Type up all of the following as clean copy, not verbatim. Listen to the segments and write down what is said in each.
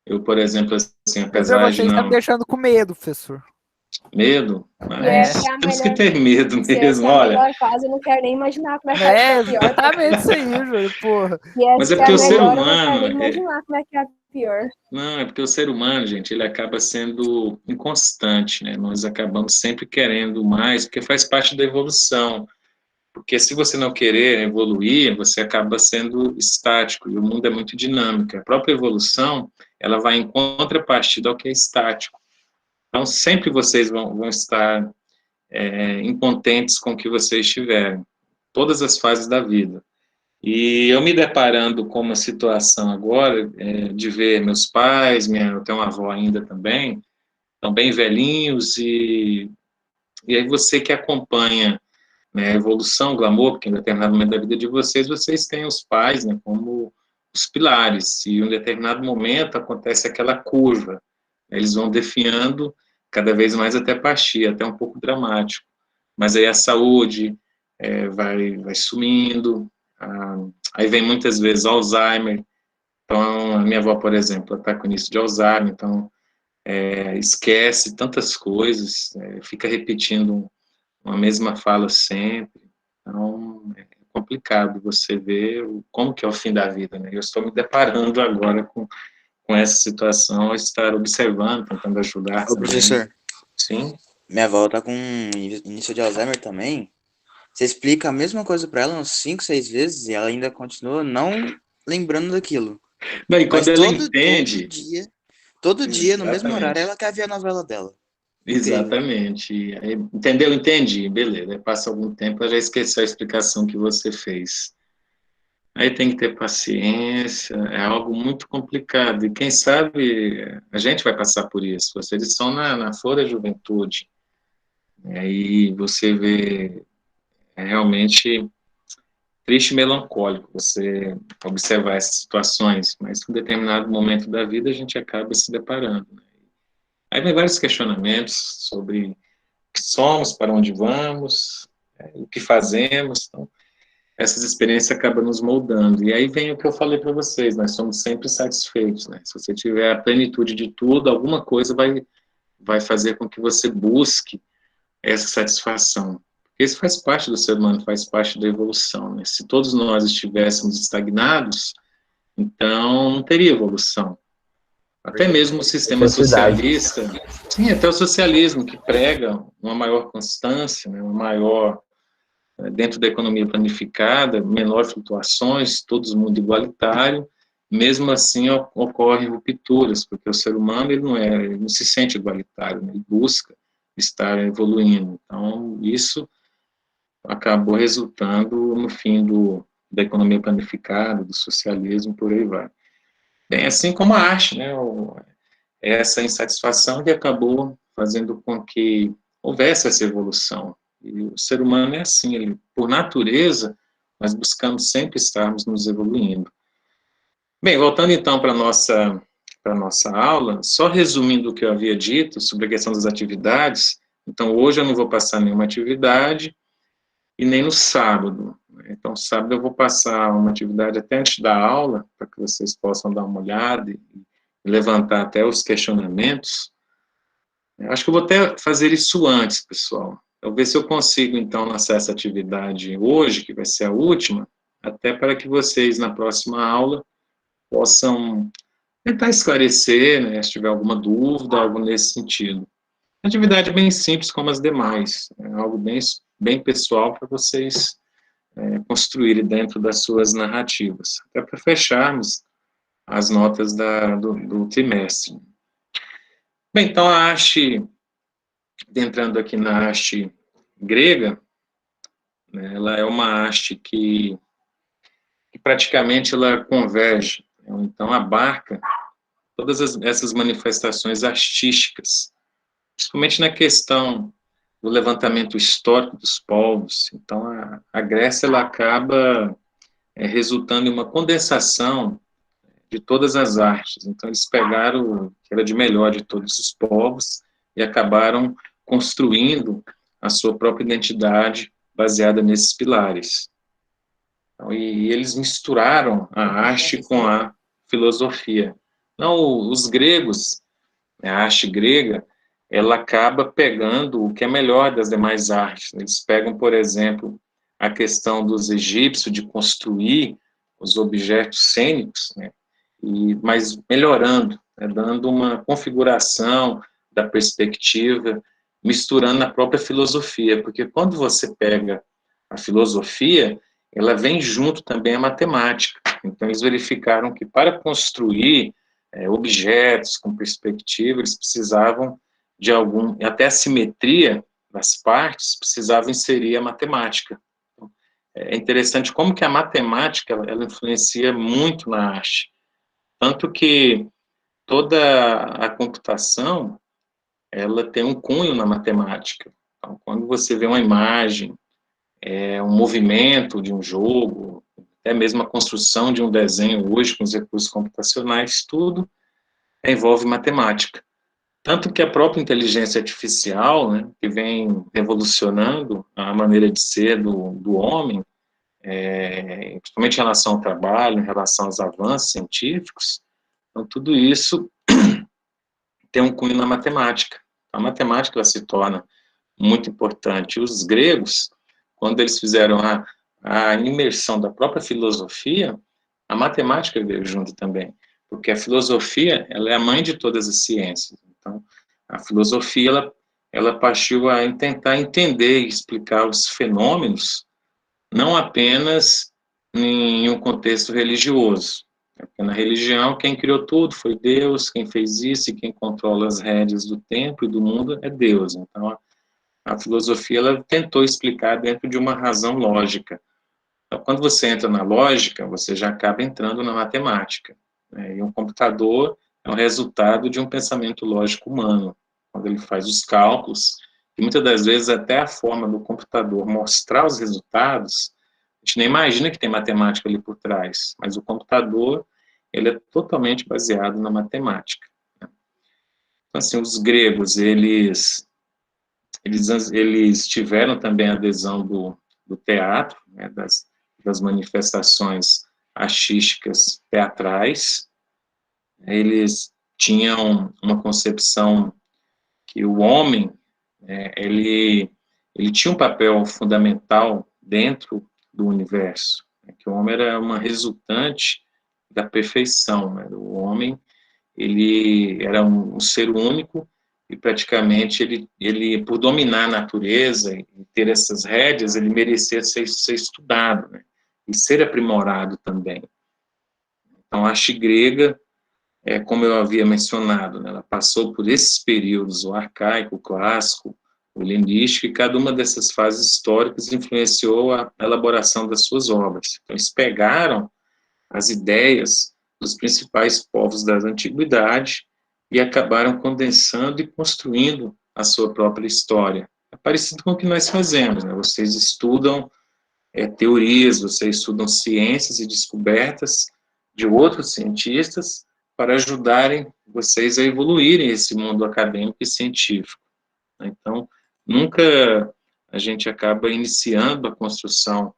Eu, por exemplo, assim, Mas pra apesar de vocês tá me não... deixando com medo, professor. Medo, E essa mas é a temos que melhor, ter medo se essa mesmo, é a olha. melhor fase, eu não quero nem imaginar como é que vai É ficar pior. exatamente isso aí, Júlio, porra. Se Mas é essa é a porque o ser melhor, eu não quero humano, nem imaginar como é que é a pior. não, é porque o ser humano, gente, ele acaba sendo inconstante, né? Nós acabamos sempre querendo mais, porque faz parte da evolução. Porque se você não querer evoluir, você acaba sendo estático, e o mundo é muito dinâmico. A própria evolução, ela vai em contrapartida ao que é estático. Então, sempre vocês vão estar incontentes com o que vocês tiverem, todas as fases da vida. E eu me deparando com uma situação agora, de ver meus pais, eu tenho uma avó ainda também, estão bem velhinhos, e aí você que acompanha, né, a evolução, o glamour, porque em determinado momento da vida de vocês, vocês têm os pais, né, como os pilares, e em um determinado momento acontece aquela curva, eles vão definhando cada vez mais até partir, até um pouco dramático. Mas aí a saúde vai sumindo, aí vem muitas vezes Alzheimer. Então, a minha avó, por exemplo, está com início de Alzheimer, então esquece tantas coisas, fica repetindo uma mesma fala sempre. Então, é complicado você ver como que é o fim da vida, né? Eu estou me deparando agora com essa situação, estar observando, tentando ajudar Ô, também. professor, Sim. minha avó tá com início de Alzheimer também. Você explica a mesma coisa pra ela uns 5, 6 vezes e ela ainda continua não lembrando daquilo. Não, e quando Mas ela entende, todo dia, no mesmo horário, exatamente. ela quer ver a novela dela. Incrível. Exatamente. Aí, entendeu? Entendi. Beleza. Aí passa algum tempo, ela já esqueceu a explicação que você fez. Aí tem que ter paciência, é algo muito complicado. E quem sabe a gente vai passar por isso. Vocês estão na flor da juventude. E aí você vê realmente triste e melancólico você observar essas situações, mas em um determinado momento da vida a gente acaba se deparando, né? Aí vem vários questionamentos sobre o que somos, para onde vamos, o que fazemos. Então, essas experiências acabam nos moldando. E aí vem o que eu falei para vocês, nós somos sempre satisfeitos, né? Se você tiver a plenitude de tudo, alguma coisa vai fazer com que você busque essa satisfação. Isso faz parte do ser humano, faz parte da evolução, né? Se todos nós estivéssemos estagnados, então não teria evolução. Até mesmo o sistema Necessidade. socialista, sim, até o socialismo que prega uma maior constância, né, uma maior, dentro da economia planificada, menor flutuações, todo mundo igualitário, mesmo assim ocorrem rupturas, porque o ser humano ele não se sente igualitário, né, ele busca estar evoluindo. Então, isso acabou resultando no fim da economia planificada, do socialismo, por aí vai. Bem, assim como a arte, né, essa insatisfação que acabou fazendo com que houvesse essa evolução. E o ser humano é assim, ele, por natureza, nós buscamos sempre estarmos nos evoluindo. Bem, voltando então para a nossa aula, só resumindo o que eu havia dito sobre a questão das atividades, então hoje eu não vou passar nenhuma atividade e nem no sábado. Então, sábado eu vou passar uma atividade até antes da aula, para que vocês possam dar uma olhada e levantar até os questionamentos. Eu acho que eu vou até fazer isso antes, pessoal. Eu ver se eu consigo, então, lançar essa atividade hoje, que vai ser a última, até para que vocês, na próxima aula, possam tentar esclarecer, né, se tiver alguma dúvida, algo nesse sentido. Atividade bem simples, como as demais, é algo bem pessoal para vocês construírem dentro das suas narrativas, até para fecharmos as notas do trimestre. Bem, então a arte, entrando aqui na arte grega, né, ela é uma arte que praticamente ela converge, né, então abarca todas essas manifestações artísticas, principalmente na questão do levantamento histórico dos povos. Então a Grécia ela acaba resultando em uma condensação de todas as artes. Então, eles pegaram o que era de melhor de todos os povos e acabaram construindo a sua própria identidade baseada nesses pilares. Então, e eles misturaram a arte com a filosofia. Não, os gregos, a arte grega, ela acaba pegando o que é melhor das demais artes. Eles pegam, por exemplo, a questão dos egípcios de construir os objetos cênicos, né, mas melhorando, né, dando uma configuração da perspectiva, misturando a própria filosofia, porque quando você pega a filosofia, ela vem junto também a matemática. Então, eles verificaram que para construir objetos com perspectiva, eles precisavam de até a simetria das partes, precisava inserir a matemática. Então, é interessante como que a matemática, ela influencia muito na arte. Tanto que toda a computação, ela tem um cunho na matemática. Então, quando você vê uma imagem, um movimento de um jogo, até mesmo a construção de um desenho hoje com os recursos computacionais, tudo envolve matemática. Tanto que a própria inteligência artificial, né, que vem revolucionando a maneira de ser do homem, principalmente em relação ao trabalho, em relação aos avanços científicos, então tudo isso tem um cunho na matemática. A matemática ela se torna muito importante. Os gregos, quando eles fizeram a imersão da própria filosofia, a matemática veio junto também, porque a filosofia ela é a mãe de todas as ciências. Então, a filosofia ela partiu a tentar entender e explicar os fenômenos, não apenas em um contexto religioso. Porque na religião, quem criou tudo foi Deus, quem fez isso e quem controla as rédeas do tempo e do mundo é Deus. Então, a filosofia ela tentou explicar dentro de uma razão lógica. Então, quando você entra na lógica, você já acaba entrando na matemática, né? E um computador é o resultado de um pensamento lógico humano. Quando ele faz os cálculos, e muitas das vezes até a forma do computador mostrar os resultados, a gente nem imagina que tem matemática ali por trás, mas o computador ele é totalmente baseado na matemática, né? Então, assim, os gregos, eles tiveram também a adesão do teatro, né, das manifestações artísticas teatrais. Eles tinham uma concepção que o homem, ele tinha um papel fundamental dentro do universo, né, que o homem era uma resultante da perfeição, né? O homem, ele era um ser único e praticamente ele por dominar a natureza e ter essas rédeas, ele merecia ser estudado, né? E ser aprimorado também. Então, a arte grega, como eu havia mencionado, né, ela passou por esses períodos, o arcaico, o clássico, o helenístico, e cada uma dessas fases históricas influenciou a elaboração das suas obras. Então, eles pegaram as ideias dos principais povos da antiguidade e acabaram condensando e construindo a sua própria história. É parecido com o que nós fazemos, né? Vocês estudam teorias, vocês estudam ciências e descobertas de outros cientistas para ajudarem vocês a evoluírem esse mundo acadêmico e científico. Então, nunca a gente acaba iniciando a construção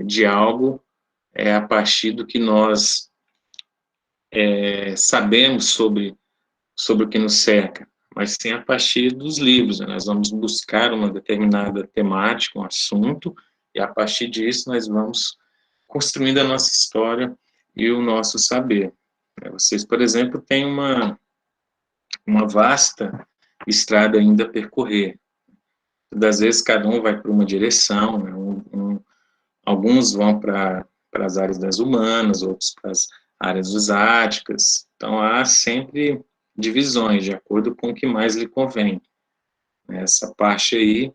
de algo a partir do que nós sabemos sobre o que nos cerca, mas sim a partir dos livros, né? Nós vamos buscar uma determinada temática, um assunto, e a partir disso nós vamos construindo a nossa história e o nosso saber. Vocês, por exemplo, têm uma vasta estrada ainda a percorrer. Das vezes cada um vai para uma direção, né? Alguns vão para as áreas das humanas, outros para as áreas usáticas. Então, há sempre divisões, de acordo com o que mais lhe convém. Essa parte aí,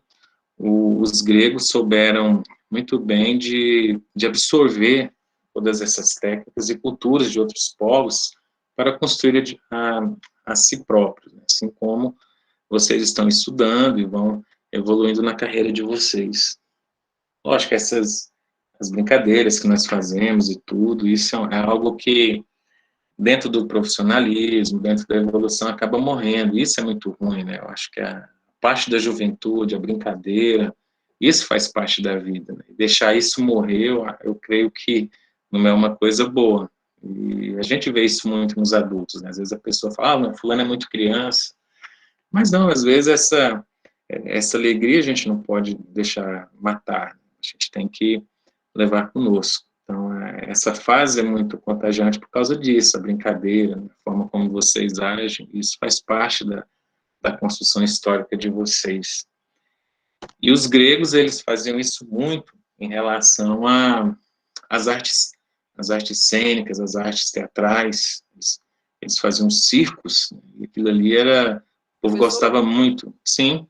os gregos souberam muito bem de absorver todas essas técnicas e culturas de outros povos para construir a si próprios, né? Assim como vocês estão estudando e vão evoluindo na carreira de vocês. Lógico que as brincadeiras que nós fazemos e tudo, isso é algo que, dentro do profissionalismo, dentro da evolução, acaba morrendo. Isso é muito ruim, né? Eu acho que a parte da juventude, a brincadeira, isso faz parte da vida, né? Deixar isso morrer, eu creio que não é uma coisa boa. E a gente vê isso muito nos adultos, né? Às vezes a pessoa fala, não, fulano é muito criança. Mas não, às vezes essa alegria a gente não pode deixar matar. A gente tem que levar conosco. Então, essa fase é muito contagiante por causa disso, a brincadeira, a forma como vocês agem, isso faz parte da construção histórica de vocês. E os gregos, eles faziam isso muito em relação às artes cênicas, às artes teatrais. Eles faziam circos, e aquilo ali era... O povo gostava muito. Sim.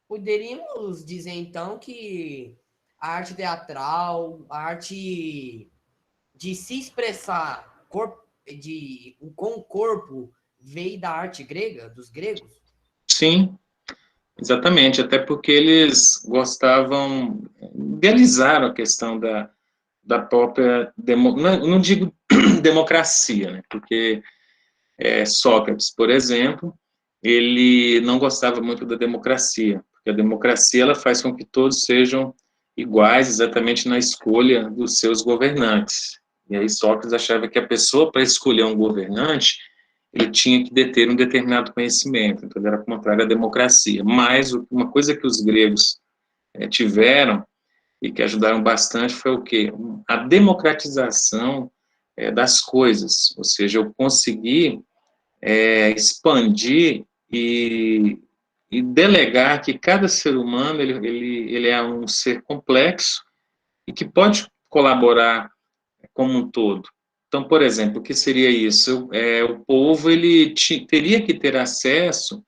Poderíamos dizer, então, que a arte teatral, a arte de se expressar com o corpo, veio da arte grega, dos gregos? Sim, exatamente, até porque eles gostavam, idealizaram a questão da própria, não digo democracia, né, porque Sócrates, por exemplo, ele não gostava muito da democracia, porque a democracia ela faz com que todos sejam iguais exatamente na escolha dos seus governantes. E aí Sócrates achava que a pessoa, para escolher um governante, ele tinha que deter um determinado conhecimento, então ele era contrário à democracia. Mas uma coisa que os gregos tiveram e que ajudaram bastante foi o quê? A democratização das coisas, ou seja, eu consegui expandir e delegar que cada ser humano ele é um ser complexo e que pode colaborar como um todo. Então, por exemplo, o que seria isso? O povo ele teria que ter acesso,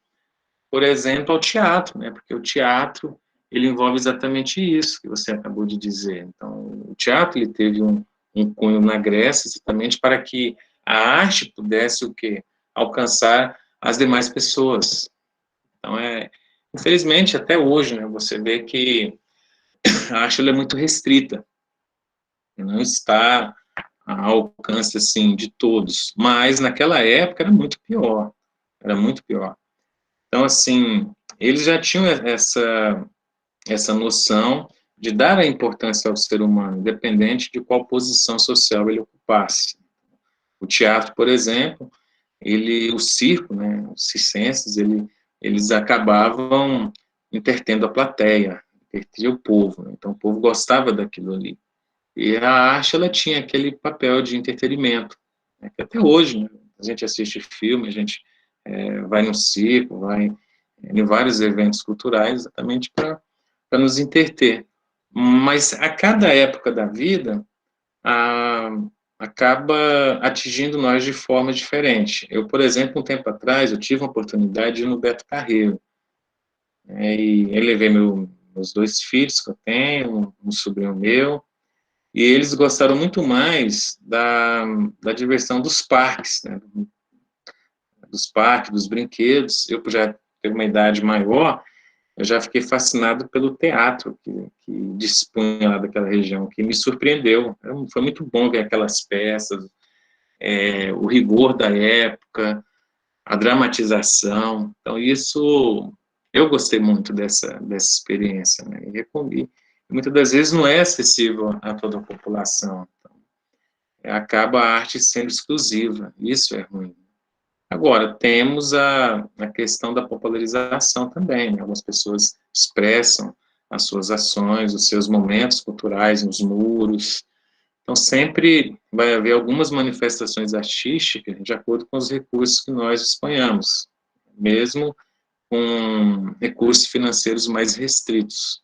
por exemplo, ao teatro, né? Porque o teatro ele envolve exatamente isso que você acabou de dizer. Então, o teatro ele teve um cunho na Grécia exatamente para que a arte pudesse o quê? Alcançar as demais pessoas. Então, infelizmente, até hoje, né, você vê que a arte ela é muito restrita, não está ao alcance, assim, de todos, mas naquela época era muito pior. Então, assim, eles já tinham essa noção de dar a importância ao ser humano, independente de qual posição social ele ocupasse. O teatro, por exemplo, o circo, né, os circenses, eles acabavam entretendo a plateia, entretia o povo, né? Então o povo gostava daquilo ali. E a arte, ela tinha aquele papel de entretenimento, né, que até hoje, né, a gente assiste filme, a gente vai no circo, vai em vários eventos culturais, exatamente para nos entreter. Mas a cada época da vida, a, acaba atingindo nós de forma diferente. Eu, por exemplo, um tempo atrás, eu tive a oportunidade de ir no Beto Carreiro, né, e eu levei meus dois filhos que eu tenho, um sobrinho meu, e eles gostaram muito mais da diversão dos parques, né, dos parques, dos brinquedos. Eu já tenho uma idade maior, eu já fiquei fascinado pelo teatro que dispunha lá daquela região, que me surpreendeu. Foi muito bom ver aquelas peças, o rigor da época, a dramatização. Então, isso, eu gostei muito dessa experiência, né? E muitas das vezes não é acessível a toda a população. Então, acaba a arte sendo exclusiva. Isso é ruim. Agora, temos a questão da popularização também, né? Algumas pessoas expressam as suas ações, os seus momentos culturais nos muros. Então, sempre vai haver algumas manifestações artísticas de acordo com os recursos que nós disponhamos, mesmo com recursos financeiros mais restritos.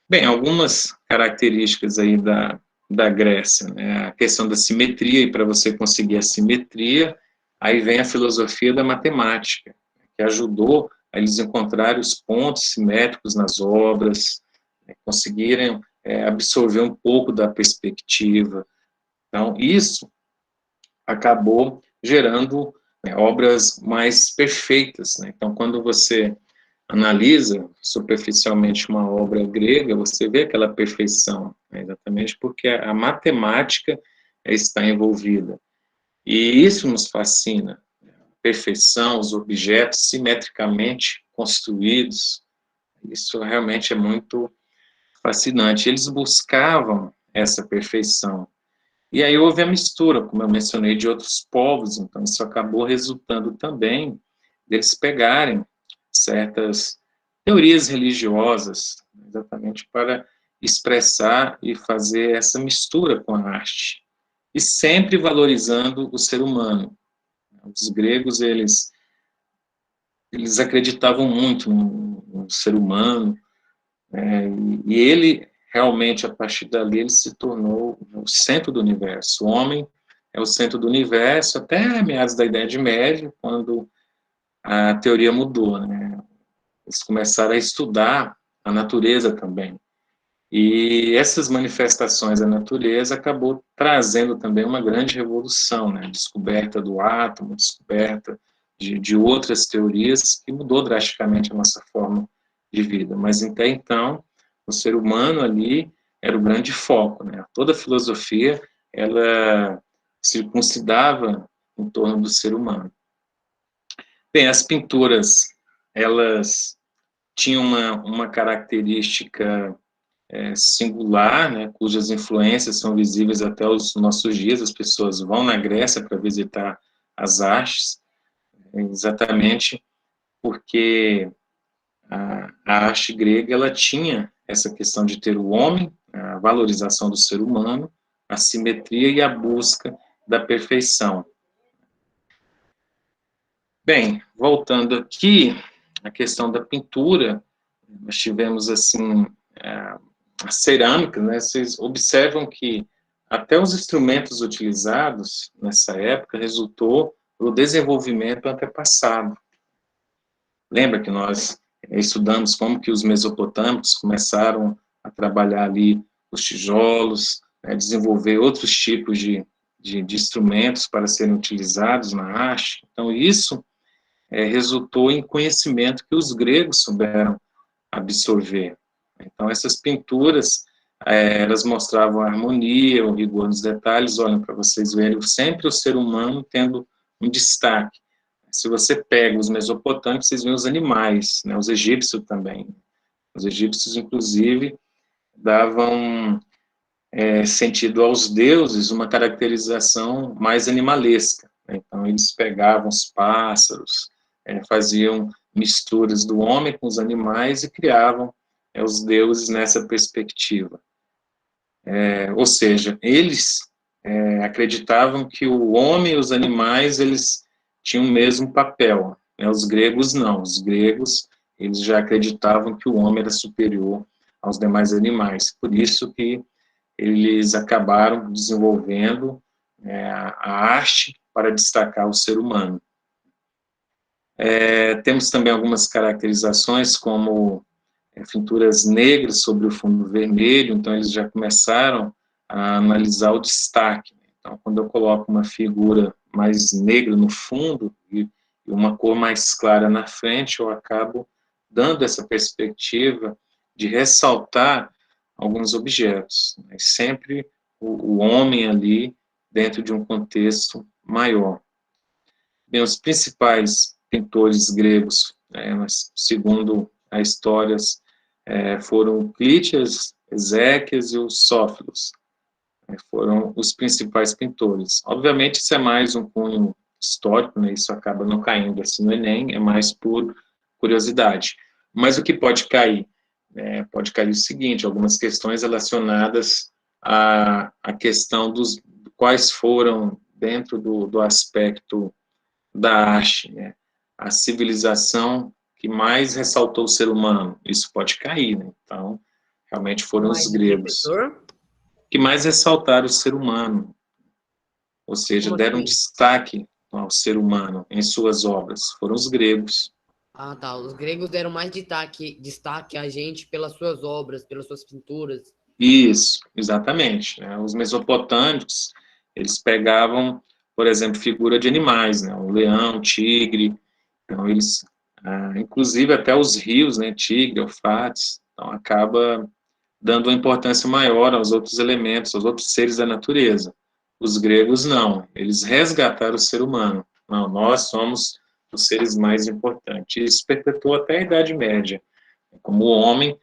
Bem, algumas características aí da Grécia, né? A questão da simetria, e para você conseguir a simetria, aí vem a filosofia da matemática, que ajudou a eles encontrarem os pontos simétricos nas obras, né? Conseguirem absorver um pouco da perspectiva. Então, isso acabou gerando, né, obras mais perfeitas, né? Então, quando você analisa superficialmente uma obra grega, você vê aquela perfeição, né, exatamente porque a matemática está envolvida. E isso nos fascina, a perfeição, os objetos simetricamente construídos, isso realmente é muito fascinante. Eles buscavam essa perfeição. E aí houve a mistura, como eu mencionei, de outros povos, então isso acabou resultando também deles pegarem certas teorias religiosas, exatamente para expressar e fazer essa mistura com a arte, e sempre valorizando o ser humano. Os gregos, eles acreditavam muito no ser humano, e ele, realmente, a partir dali, ele se tornou o centro do universo. O homem é o centro do universo até meados da Idade Média, quando a teoria mudou, né? Eles começaram a estudar a natureza também. E essas manifestações da natureza acabou trazendo também uma grande revolução, né? Descoberta do átomo, descoberta de outras teorias que mudou drasticamente a nossa forma de vida. Mas até então, o ser humano ali era o grande foco, né? Toda a filosofia, ela circuncidava em torno do ser humano. Bem, as pinturas, elas tinham uma característica singular, né, cujas influências são visíveis até os nossos dias. As pessoas vão na Grécia para visitar as artes, exatamente porque a arte grega, ela tinha essa questão de ter o homem, a valorização do ser humano, a simetria e a busca da perfeição. Bem, voltando aqui, a questão da pintura, nós tivemos, assim, a cerâmica, né? Vocês observam que até os instrumentos utilizados nessa época resultou do desenvolvimento antepassado. Lembra que nós estudamos como que os mesopotâmicos começaram a trabalhar ali os tijolos, né, desenvolver outros tipos de instrumentos para serem utilizados na arte. Então, isso resultou em conhecimento que os gregos souberam absorver. Então, essas pinturas, elas mostravam a harmonia, o rigor nos detalhes. Olhem, para vocês verem, sempre o ser humano tendo um destaque. Se você pega os mesopotâmicos, vocês veem os animais, né, os egípcios também. Os egípcios, inclusive, davam sentido aos deuses uma caracterização mais animalesca. Então, eles pegavam os pássaros, faziam misturas do homem com os animais e criavam os deuses nessa perspectiva. Ou seja, eles acreditavam que o homem e os animais, eles tinham o mesmo papel. Os gregos não. Os gregos, eles já acreditavam que o homem era superior aos demais animais. Por isso que eles acabaram desenvolvendo a arte para destacar o ser humano. Temos também algumas caracterizações, como pinturas negras sobre o fundo vermelho, então eles já começaram a analisar o destaque. Então, quando eu coloco uma figura mais negra no fundo e uma cor mais clara na frente, eu acabo dando essa perspectiva de ressaltar alguns objetos, né? Sempre o homem ali dentro de um contexto maior. Bem, os principais pintores gregos, segundo as histórias, foram Clítias, Eséquias e os Sófilos. Foram os principais pintores. Obviamente, isso é mais um cunho histórico, né? Isso acaba não caindo assim no Enem, é mais por curiosidade. Mas o que pode cair? Pode cair o seguinte, algumas questões relacionadas à questão dos quais foram, dentro do aspecto da arte, né, a civilização que mais ressaltou o ser humano. Isso pode cair, né? Então, realmente foram os gregos que mais ressaltaram o ser humano, ou seja, deram destaque ao ser humano em suas obras. Foram os gregos. Ah, tá. Os gregos deram mais destaque a gente pelas suas obras, pelas suas pinturas. Isso, exatamente. Né? Os mesopotâmicos, eles pegavam, por exemplo, figura de animais, né? O leão, o tigre. Então, eles, inclusive até os rios, né? Tigre, Eufrates. Então, acaba dando uma importância maior aos outros elementos, aos outros seres da natureza. Os gregos não, eles resgataram o ser humano. Não, nós somos os seres mais importantes. Isso perpetuou até a Idade Média, como o homem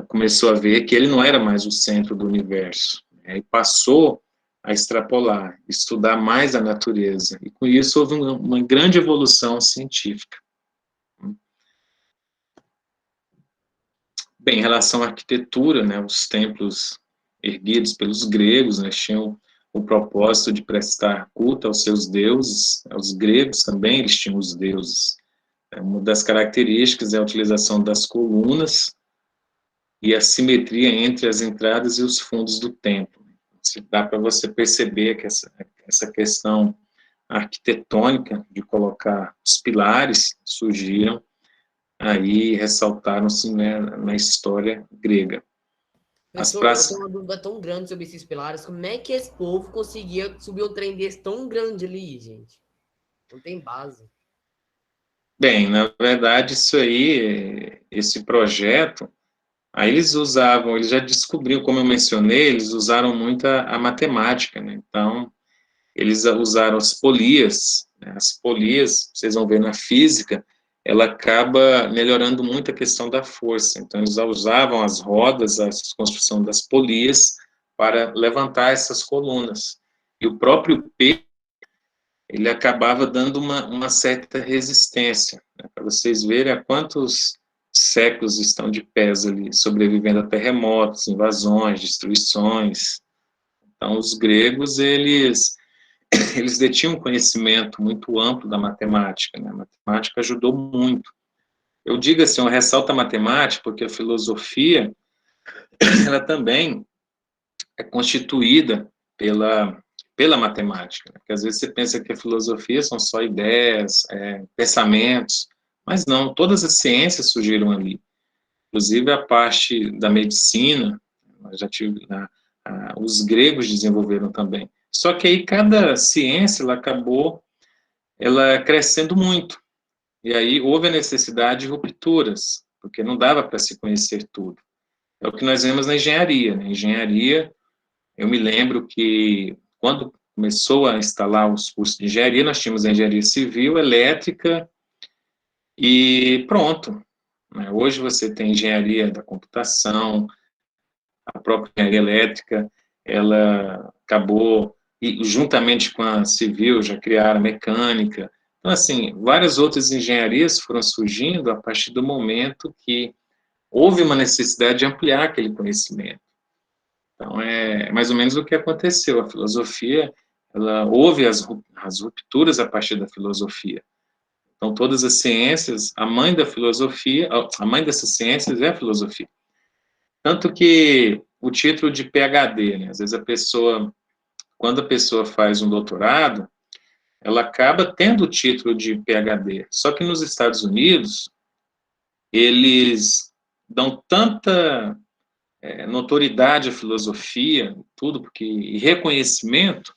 começou a ver que ele não era mais o centro do universo, e passou a extrapolar, estudar mais a natureza. E com isso houve uma grande evolução científica. Bem, em relação à arquitetura, né, os templos erguidos pelos gregos, né, tinham o propósito de prestar culto aos seus deuses. Os gregos também, eles tinham os deuses. Uma das características é a utilização das colunas e a simetria entre as entradas e os fundos do templo. Dá para você perceber que essa questão arquitetônica de colocar os pilares surgiram aí, ressaltaram-se, né, na história grega. As Professor, praças... eu tenho uma dúvida tão grande sobre esses pilares. Como é que esse povo conseguia subir um trem desse tão grande ali, gente? Não tem base. Bem, na verdade, isso aí, esse projeto, aí eles já descobriram, como eu mencionei, eles usaram muito a matemática, né? Então, eles usaram as polias, né? As polias, vocês vão ver na física, ela acaba melhorando muito a questão da força. Então, eles usavam as rodas, a construção das polias, para levantar essas colunas. E o próprio peso, ele acabava dando uma certa resistência, né, para vocês verem há quantos séculos estão de pés ali, sobrevivendo a terremotos, invasões, destruições. Então, os gregos, eles detinham um conhecimento muito amplo da matemática, né? A matemática ajudou muito. Eu digo assim, eu ressalto a matemática, porque a filosofia, ela também é constituída pela matemática, né? Porque às vezes você pensa que a filosofia são só ideias, pensamentos, mas não, todas as ciências surgiram ali, inclusive a parte da medicina, já tive, os gregos desenvolveram também. Só que aí cada ciência ela acabou crescendo muito, e aí houve a necessidade de rupturas, porque não dava para se conhecer tudo. É o que nós vemos na engenharia, né? Engenharia, eu me lembro que quando começou a instalar os cursos de engenharia, nós tínhamos a engenharia civil, elétrica e pronto, né? Hoje você tem engenharia da computação, a própria engenharia elétrica, ela acabou, e juntamente com a civil, já criaram a mecânica. Então, assim, várias outras engenharias foram surgindo a partir do momento que houve uma necessidade de ampliar aquele conhecimento. Então, é mais ou menos o que aconteceu. A filosofia, houve as rupturas a partir da filosofia. Então, todas as ciências, a mãe da filosofia, a mãe dessas ciências é a filosofia. Tanto que o título de PhD, né, às vezes quando a pessoa faz um doutorado, ela acaba tendo o título de PhD. Só que nos Estados Unidos, eles dão tanta notoriedade à filosofia, tudo, e reconhecimento,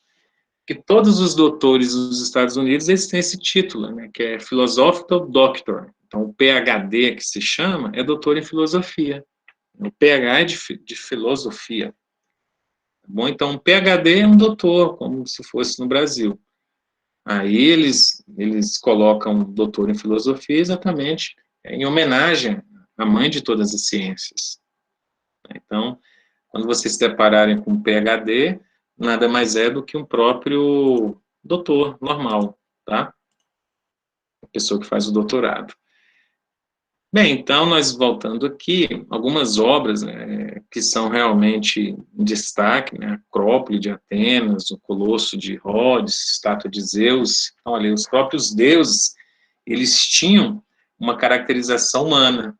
que todos os doutores dos Estados Unidos, eles têm esse título, né, que é Philosophical Doctor. Então, o PhD, que se chama, é doutor em filosofia. O PH é de filosofia. Bom, então, um PhD é um doutor, como se fosse no Brasil. Aí eles colocam doutor em filosofia exatamente em homenagem à mãe de todas as ciências. Então, quando vocês se depararem com um PhD, nada mais é do que um próprio doutor normal, tá? A pessoa que faz o doutorado. Bem, então, nós voltando aqui, algumas obras, né, que são realmente em destaque, né, a Acrópole de Atenas, o Colosso de Rhodes, Estátua de Zeus. Então, olha, os próprios deuses, eles tinham uma caracterização humana,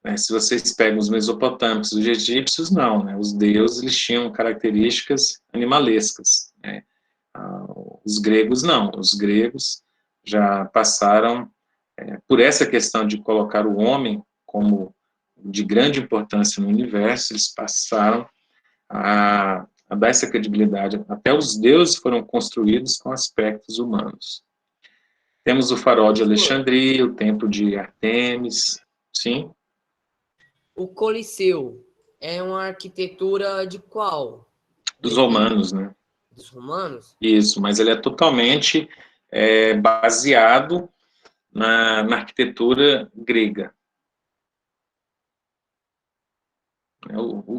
né? Se vocês pegam os mesopotâmicos, os egípcios, não, né? Os deuses, eles tinham características animalescas, né? Os gregos, não. Os gregos já passaram por essa questão de colocar o homem como de grande importância no universo, eles passaram a dar essa credibilidade. Até os deuses foram construídos com aspectos humanos. Temos o farol de Alexandria, o templo de Artemis, sim? O Coliseu é uma arquitetura de qual? Dos romanos, né? Dos romanos? Isso, mas ele é totalmente baseado na arquitetura grega.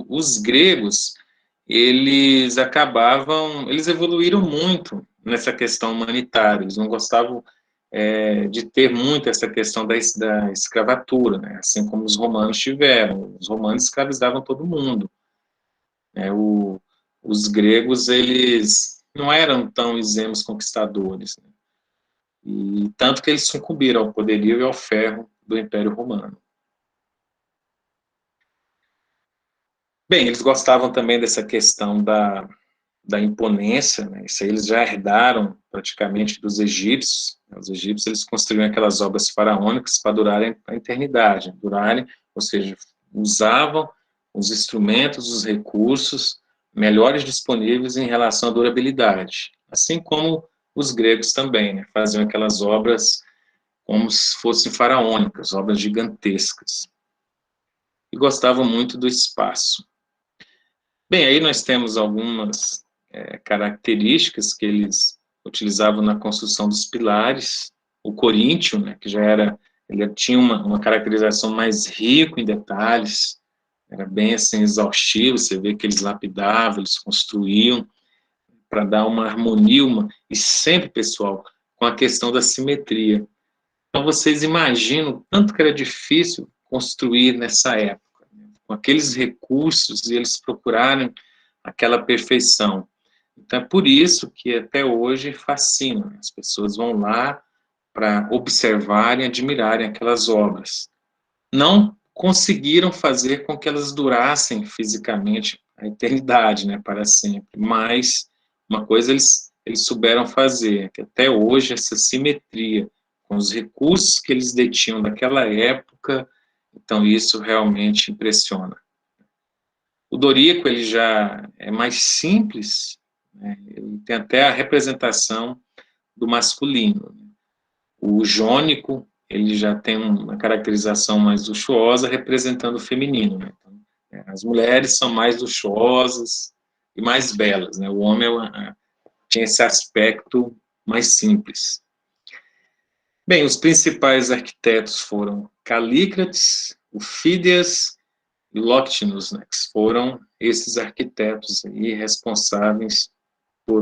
Os gregos, eles evoluíram muito nessa questão humanitária, eles não gostavam de ter muito essa questão da escravatura, né? Assim como os romanos tiveram. Os romanos escravizavam todo mundo. Os gregos, eles não eram tão isemos conquistadores, né? E tanto que eles sucumbiram ao poderio e ao ferro do Império Romano. Bem, eles gostavam também dessa questão da imponência, né? Isso aí eles já herdaram praticamente dos egípcios. Os egípcios, eles construíam aquelas obras faraônicas para durarem a eternidade, ou seja, usavam os instrumentos, os recursos melhores disponíveis em relação à durabilidade, assim como os gregos também, né? Faziam aquelas obras como se fossem faraônicas, obras gigantescas, e gostavam muito do espaço. Bem, aí nós temos algumas características que eles utilizavam na construção dos pilares. O coríntio, né, que ele tinha uma caracterização mais rica em detalhes, era bem assim exaustivo, você vê que eles lapidavam, eles construíam para dar uma harmonia, e sempre, pessoal, com a questão da simetria. Então vocês imaginam o tanto que era difícil construir nessa época, né, com aqueles recursos, e eles procurarem aquela perfeição. Então, é por isso que até hoje fascina. As pessoas vão lá para observarem, admirarem aquelas obras. Não conseguiram fazer com que elas durassem fisicamente a eternidade, né, para sempre. Mas uma coisa eles souberam fazer, que até hoje essa simetria, com os recursos que eles detinham daquela época, então isso realmente impressiona. O dorico, ele já é mais simples, né? Ele tem até a representação do masculino. O jônico, ele já tem uma caracterização mais luxuosa, representando o feminino, né? Então, as mulheres são mais luxuosas e mais belas, né? O homem tinha esse aspecto mais simples. Bem, os principais arquitetos foram Calícrates, o Fídias e Loctinus, né, que foram esses arquitetos aí responsáveis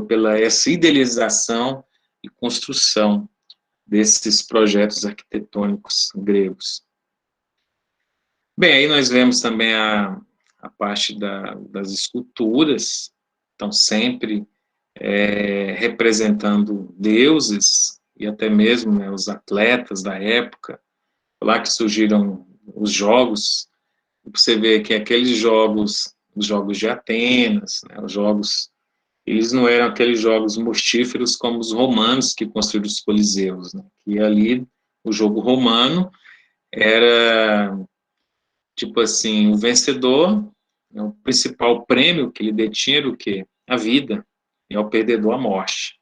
pela essa idealização e construção desses projetos arquitetônicos gregos. Bem, aí nós vemos também a parte das esculturas, então sempre representando deuses e até mesmo, né, os atletas da época, lá que surgiram os jogos. Você vê que aqueles jogos, os jogos de Atenas, né, eles não eram aqueles jogos mortíferos como os romanos que construíram os coliseus, né, que ali o jogo romano era, tipo assim, o vencedor, né, o principal prêmio que ele detinha era o quê? A vida, e ao perdedor a morte.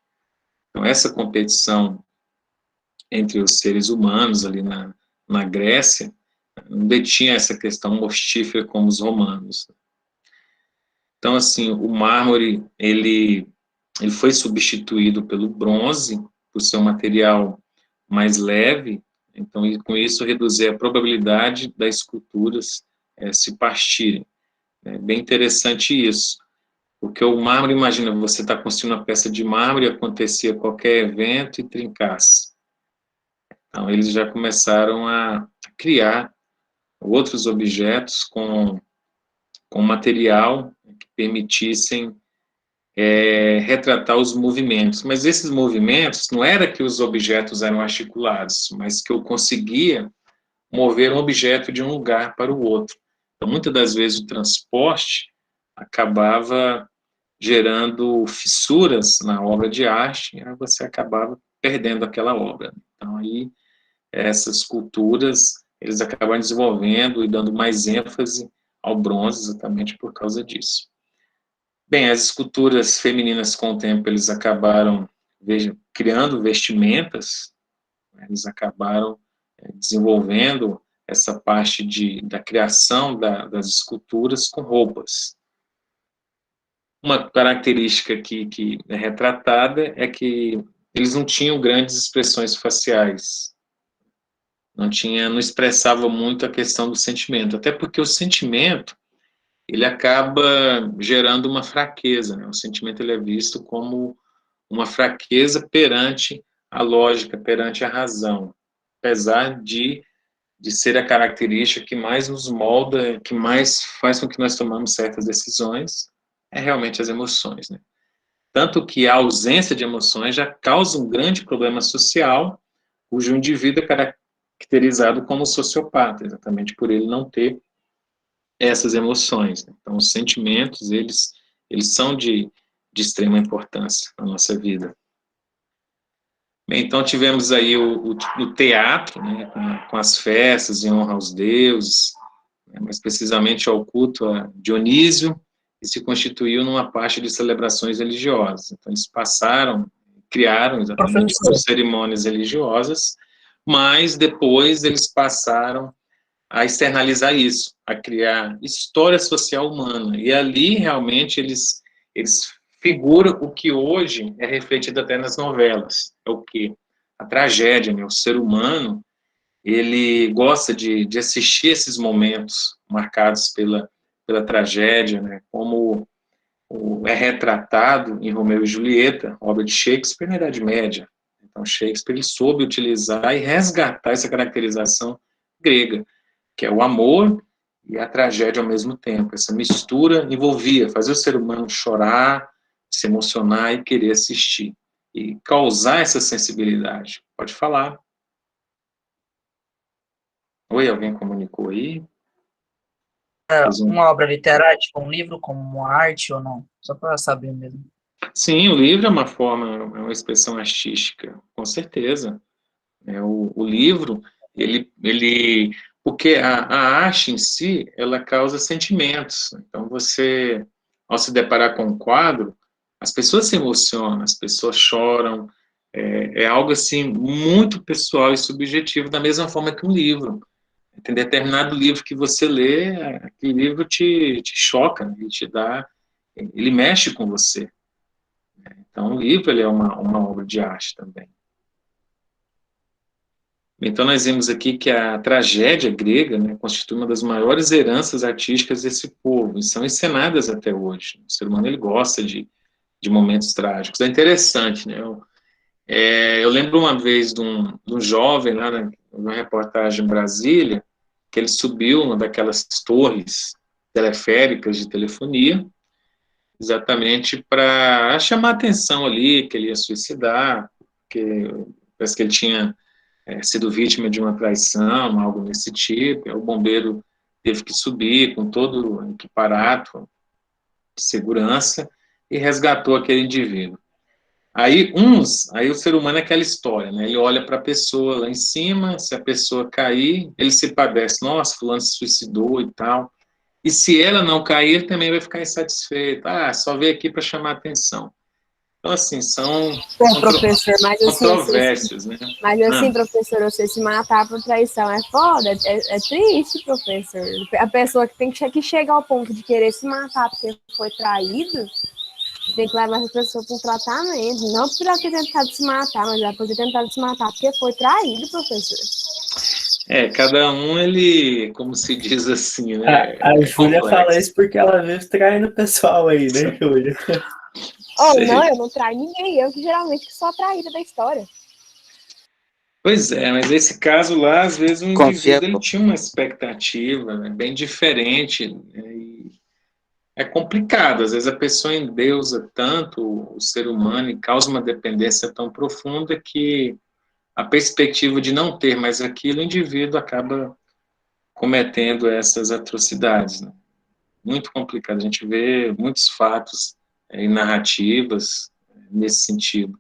Então essa competição entre os seres humanos ali na Grécia não detinha essa questão mortífera como os romanos. Então, assim, o mármore, ele foi substituído pelo bronze, por ser um material mais leve, então, com isso, reduzir a probabilidade das esculturas se partirem. É bem interessante isso, porque o mármore, imagina, você está construindo uma peça de mármore, acontecia qualquer evento e trincasse. Então, eles já começaram a criar outros objetos com material que permitissem retratar os movimentos. Mas esses movimentos não era que os objetos eram articulados, mas que eu conseguia mover um objeto de um lugar para o outro. Então, muitas das vezes o transporte acabava gerando fissuras na obra de arte, e aí você acabava perdendo aquela obra. Então, aí, essas culturas, eles acabaram desenvolvendo e dando mais ênfase ao bronze exatamente por causa disso. Bem, as esculturas femininas com o tempo, eles acabaram criando vestimentas, né, eles acabaram desenvolvendo essa parte da criação das esculturas com roupas. Uma característica que é retratada é que eles não tinham grandes expressões faciais, não expressava muito a questão do sentimento, até porque o sentimento, ele acaba gerando uma fraqueza, né? O sentimento ele é visto como uma fraqueza perante a lógica, perante a razão, apesar de ser a característica que mais nos molda, que mais faz com que nós tomamos certas decisões, é realmente as emoções, né? Tanto que a ausência de emoções já causa um grande problema social, cujo indivíduo é caracterizado como sociopata, exatamente por ele não ter essas emoções, né? Então, os sentimentos, eles são de extrema importância na nossa vida. Bem, então, tivemos aí o teatro, né, com as festas em honra aos deuses, né, mais precisamente ao culto a Dionísio, que se constituiu numa parte de celebrações religiosas. Então, eles criaram exatamente Professor, as cerimônias religiosas, mas depois eles passaram a externalizar isso, a criar história social humana. E ali, realmente, eles figuram o que hoje é refletido até nas novelas. É o quê? A tragédia, né? O ser humano, ele gosta de assistir esses momentos marcados pela tragédia, né? Como é retratado em Romeu e Julieta, obra de Shakespeare na Idade Média. Então, Shakespeare ele soube utilizar e resgatar essa caracterização grega, que é o amor e a tragédia ao mesmo tempo. Essa mistura envolvia, fazia o ser humano chorar, se emocionar e querer assistir. E causar essa sensibilidade. Pode falar. Oi, alguém comunicou aí? uma obra literária, tipo um livro como uma arte ou não? Só para saber mesmo. Sim, o livro é uma forma, é uma expressão artística, com certeza. O livro, porque a arte em si, ela causa sentimentos. Então, você, ao se deparar com um quadro, as pessoas se emocionam, as pessoas choram, é algo, assim, muito pessoal e subjetivo, da mesma forma que um livro. Tem determinado livro que você lê, aquele livro te choca, né? Ele mexe com você. Então, o livro ele é uma obra de arte também. Então, nós vemos aqui que a tragédia grega, né, constitui uma das maiores heranças artísticas desse povo, e são encenadas até hoje. O ser humano ele gosta de momentos trágicos. É interessante, né? Eu lembro uma vez de um jovem, lá numa reportagem em Brasília, que ele subiu uma daquelas torres teleféricas de telefonia, exatamente para chamar a atenção ali, que ele ia suicidar, que parece que ele tinha sido vítima de uma traição, algo nesse tipo. O bombeiro teve que subir com todo o equiparato de segurança e resgatou aquele indivíduo. Aí o ser humano é aquela história, né? Ele olha para a pessoa lá em cima, se a pessoa cair, ele se padece, nossa, fulano se suicidou e tal. E se ela não cair, ele também vai ficar insatisfeito. Ah, só veio aqui para chamar atenção. Então, assim, são Professor, mas assim, controvérsias, né? professor, você se matar por traição é foda, é triste, professor. A pessoa que tem que chegar ao ponto de querer se matar porque foi traído, tem que levar essa pessoa para um tratamento, não por ela ter tentado se matar, mas ela por ter tentado se matar porque foi traído, professor. Cada um, ele, como se diz assim, né? A Júlia fala isso porque ela vive traindo o pessoal aí, né, Júlia? Não, eu não traio ninguém, eu que geralmente sou a traída da história. Pois é, mas esse caso lá, às vezes o indivíduo ele tinha uma expectativa, né, bem diferente, né, e é complicado, às vezes a pessoa endeusa tanto o ser humano e causa uma dependência tão profunda que a perspectiva de não ter mais aquilo, o indivíduo acaba cometendo essas atrocidades, né? Muito complicado, a gente vê muitos fatos e narrativas nesse sentido.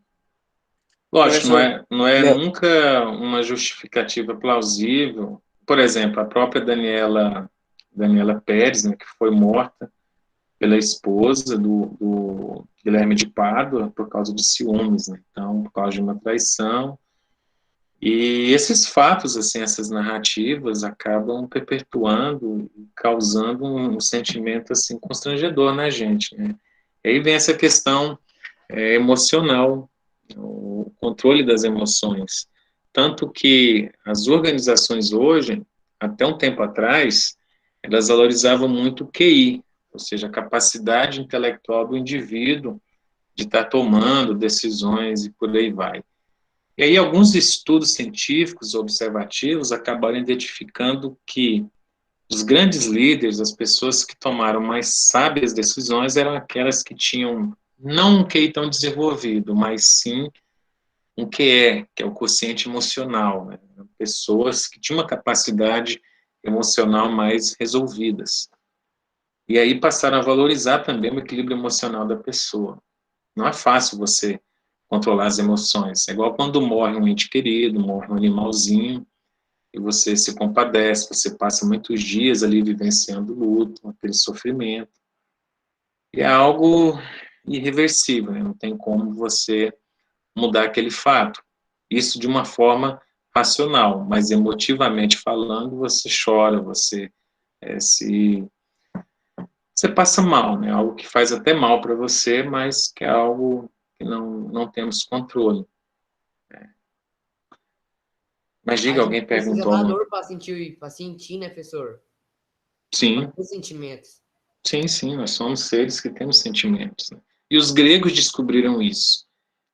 Lógico, não é nunca uma justificativa plausível. Por exemplo, a própria Daniela Pérez, né, que foi morta pela esposa do Guilherme de Pádua por causa de ciúmes, né? Então, por causa de uma traição. E esses fatos, assim, essas narrativas acabam perpetuando, causando um sentimento assim constrangedor na gente, né? E aí vem essa questão emocional, o controle das emoções. Tanto que as organizações hoje, até um tempo atrás, elas valorizavam muito o QI, ou seja, a capacidade intelectual do indivíduo de estar tomando decisões e por aí vai. E aí alguns estudos científicos observativos acabaram identificando que os grandes líderes, as pessoas que tomaram mais sábias decisões, eram aquelas que tinham não um QI tão desenvolvido, mas sim um QE, que é o quociente emocional, né? Pessoas que tinham uma capacidade emocional mais resolvidas. E aí passaram a valorizar também o equilíbrio emocional da pessoa. Não é fácil você controlar as emoções. É igual quando morre um ente querido, morre um animalzinho, e você se compadece, você passa muitos dias ali vivenciando o luto, aquele sofrimento. E é algo irreversível, né? Não tem como você mudar aquele fato. Isso de uma forma racional, mas emotivamente falando, você chora, você você passa mal, né? Algo que faz até mal para você, mas que é algo que não temos controle. Mas A diga, gente alguém precisa perguntou da alguma... dor para sentir, né, professor? Sim, Para ter sentimentos. sim, nós somos seres que temos sentimentos, né? E os gregos descobriram isso.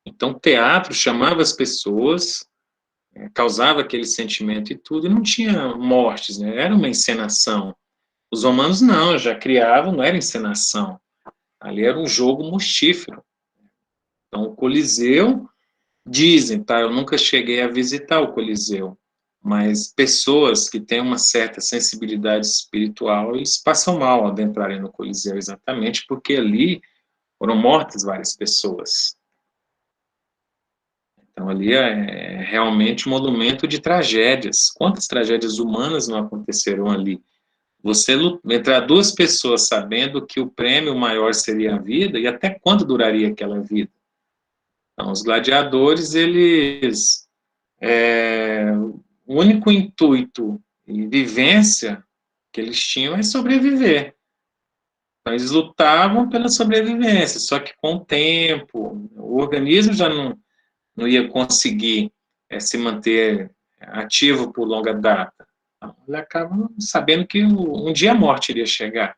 Então, o teatro chamava as pessoas, causava aquele sentimento e tudo, e não tinha mortes, né? Era uma encenação. Os romanos não, já criavam, não era encenação. Ali era um jogo mortífero. Então, o Coliseu, dizem, tá? Eu nunca cheguei a visitar o Coliseu, mas pessoas que têm uma certa sensibilidade espiritual, eles passam mal ao adentrarem no Coliseu, exatamente porque ali foram mortas várias pessoas. Então, ali é realmente um monumento de tragédias. Quantas tragédias humanas não aconteceram ali? Você entrar duas pessoas sabendo que o prêmio maior seria a vida, e até quando duraria aquela vida? Então, os gladiadores, eles... o único intuito e vivência que eles tinham é sobreviver. Então, eles lutavam pela sobrevivência, só que com o tempo, o organismo já não ia conseguir se manter ativo por longa data. Então, ele acaba sabendo que um dia a morte iria chegar.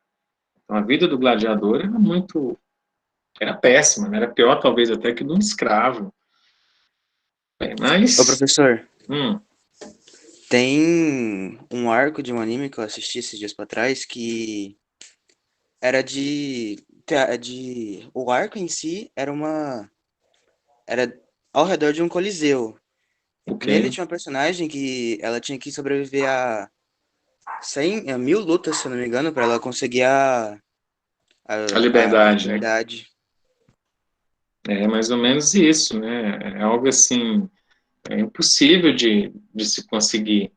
Então, a vida do gladiador era péssima, né? Era pior talvez até que de um escravo. Bem, Ô, mas, professor, hum, tem um arco de um anime que eu assisti esses dias pra trás que era o arco em si era ao redor de um coliseu. ok. Nele tinha uma personagem que ela tinha que sobreviver a 1000 lutas, se eu não me engano, pra ela conseguir A a liberdade, né? liberdade. É mais ou menos isso, né? É algo assim, é impossível de se conseguir.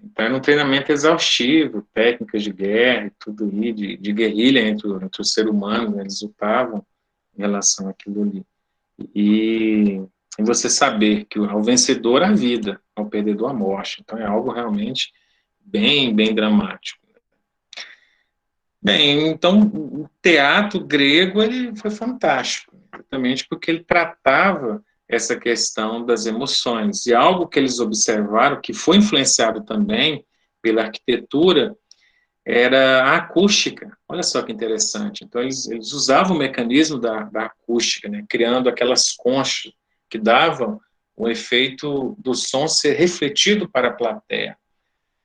Então, era um treinamento exaustivo, técnicas de guerra e tudo aí, de guerrilha entre os seres humanos, né? Eles lutavam em relação àquilo ali. E você saber que ao vencedor a vida, ao perdedor a morte. Então, é algo realmente bem dramático. Bem, então, o teatro grego ele foi fantástico, exatamente porque ele tratava essa questão das emoções. E algo que eles observaram, que foi influenciado também pela arquitetura, era a acústica. Olha só que interessante. Então, eles usavam o mecanismo da acústica, né, criando aquelas conchas que davam o efeito do som ser refletido para a plateia.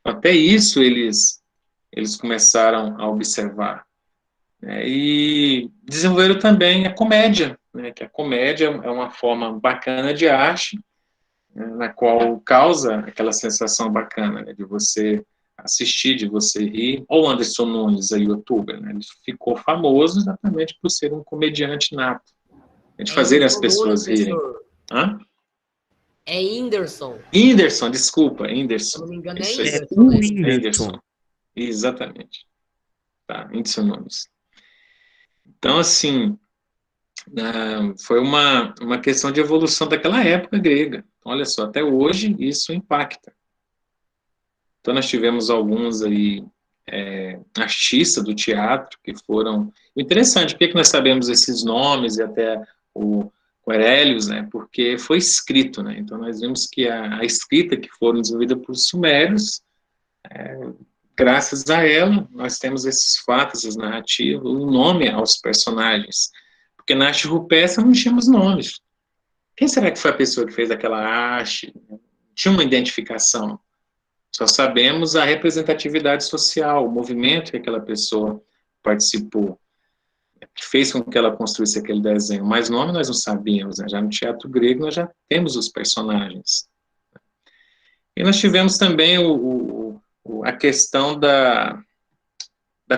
Até isso eles começaram a observar, né, e desenvolveram também a comédia, né, que a comédia é uma forma bacana de arte, né, na qual causa aquela sensação bacana, né, de você assistir, de você rir. Ou o Anderson Nunes, a youtuber, né, ele ficou famoso exatamente por ser um comediante nato, de É fazer as Whindersson Nunes, pessoas rirem. professor. Hã? É Whindersson. Whindersson, desculpa, Se eu Whindersson. não me engano, É é isso aí, É Whindersson, o né? Whindersson. Whindersson. Exatamente. Tá, Whindersson Nunes. Então, assim, foi uma questão de evolução daquela época grega. Olha só, até hoje isso impacta. Então, nós tivemos alguns aí, artistas do teatro que foram... Interessante, por que nós sabemos esses nomes e até o Aurelius, né? Porque foi escrito, né? Então, nós vimos que a escrita que foram desenvolvida por sumérios graças a ela, nós temos esses fatos, as narrativas, o nome aos personagens. Porque na arte rupestre não tínhamos nomes. Quem será que foi a pessoa que fez aquela arte? Tinha uma identificação. Só sabemos a representatividade social, o movimento que aquela pessoa participou, que fez com que ela construísse aquele desenho. Mas nome nós não sabíamos, né? Já no teatro grego nós já temos os personagens. E nós tivemos também a questão da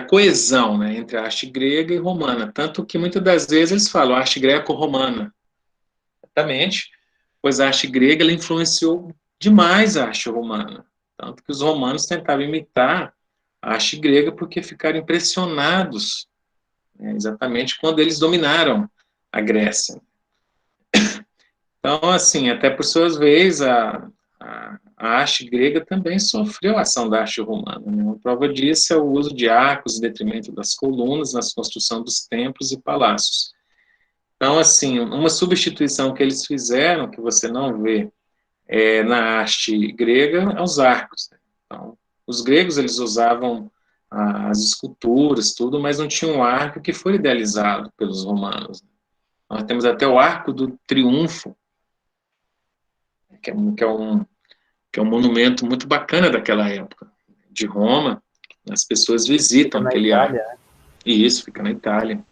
coesão, né, entre a arte grega e romana, tanto que muitas das vezes eles falam arte greco-romana. Exatamente, pois a arte grega ela influenciou demais a arte romana, tanto que os romanos tentavam imitar a arte grega porque ficaram impressionados, né, exatamente quando eles dominaram a Grécia. Então, assim, até por suas vezes, a arte grega também sofreu a ação da arte romana. Né? Uma prova disso é o uso de arcos em detrimento das colunas, na construção dos templos e palácios. Então, assim, uma substituição que eles fizeram, que você não vê na arte grega, é os arcos. Né? Então, os gregos, eles usavam as esculturas, tudo, mas não tinha um arco que foi idealizado pelos romanos. Né? Nós temos até o Arco do Triunfo, que é um monumento muito bacana daquela época, de Roma. As pessoas visitam Fica na aquele Itália, arco. né? E isso, fica na Itália.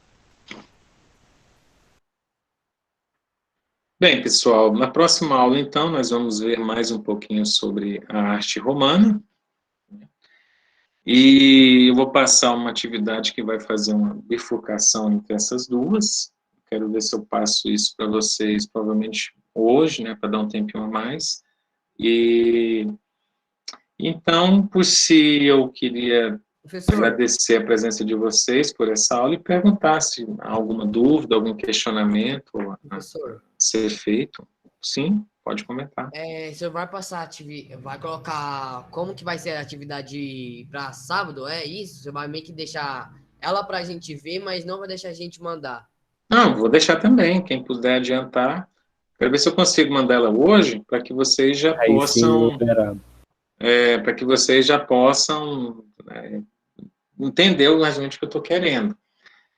Bem, pessoal, na próxima aula, então, nós vamos ver mais um pouquinho sobre a arte romana. E eu vou passar uma atividade que vai fazer uma bifurcação entre essas duas. Quero ver se eu passo isso para vocês, provavelmente hoje, né, para dar um tempinho a mais. E então, por si, eu queria Professor, agradecer a presença de vocês por essa aula e perguntar se há alguma dúvida, algum questionamento a professor, ser feito. Sim, pode comentar. o senhor vai passar vai colocar como que vai ser a atividade para sábado, é isso? Você vai meio que deixar ela para a gente ver, mas não vai deixar a gente mandar. Não, vou deixar também, quem puder adiantar. Quero ver se eu consigo mandar ela hoje, para que vocês já Aí sim, possam, liberado. para que vocês já possam entender mais ou menos o que eu estou querendo.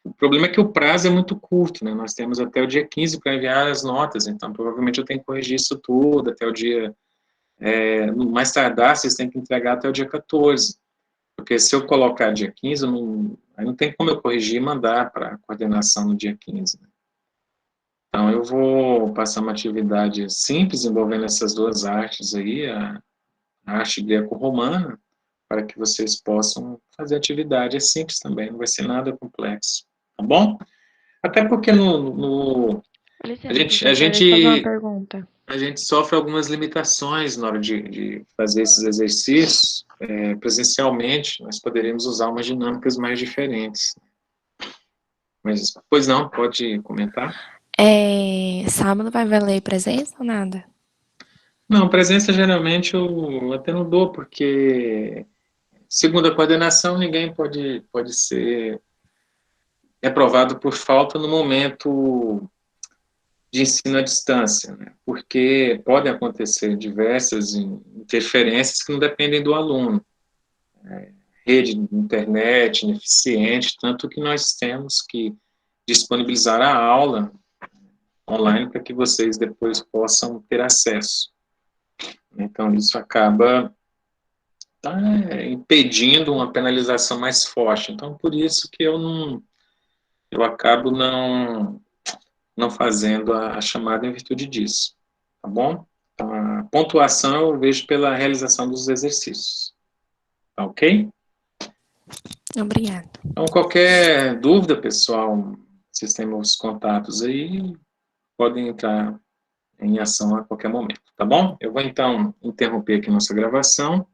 O problema é que o prazo é muito curto, né? Nós temos até o dia 15 para enviar as notas, então provavelmente eu tenho que corrigir isso tudo até o dia, no mais tardar, vocês têm que entregar até o dia 14, porque se eu colocar dia 15, aí não tem como eu corrigir e mandar para a coordenação no dia 15, né? Então eu vou passar uma atividade simples envolvendo essas duas artes aí, a arte greco-romana, para que vocês possam fazer atividade. É simples também, não vai ser nada complexo, tá bom? Até porque Licença, a gente, professor, deixa eu fazer uma pergunta. a gente sofre algumas limitações na hora de fazer esses exercícios. Presencialmente, nós poderíamos usar umas dinâmicas mais diferentes. Mas, pois não, pode comentar? Sábado vai valer presença ou nada? Não, presença geralmente eu até não dou, porque segundo a coordenação, ninguém pode ser reprovado por falta no momento de ensino à distância, né? Porque podem acontecer diversas interferências que não dependem do aluno. Rede de internet ineficiente, tanto que nós temos que disponibilizar a aula online para que vocês depois possam ter acesso. Então, isso acaba impedindo uma penalização mais forte. Então, por isso que eu acabo não fazendo a chamada em virtude disso, tá bom? Então, a pontuação eu vejo pela realização dos exercícios, tá ok? Obrigada. Então, qualquer dúvida, pessoal, vocês têm meus contatos aí, podem entrar em ação a qualquer momento, tá bom? Eu vou, então, interromper aqui nossa gravação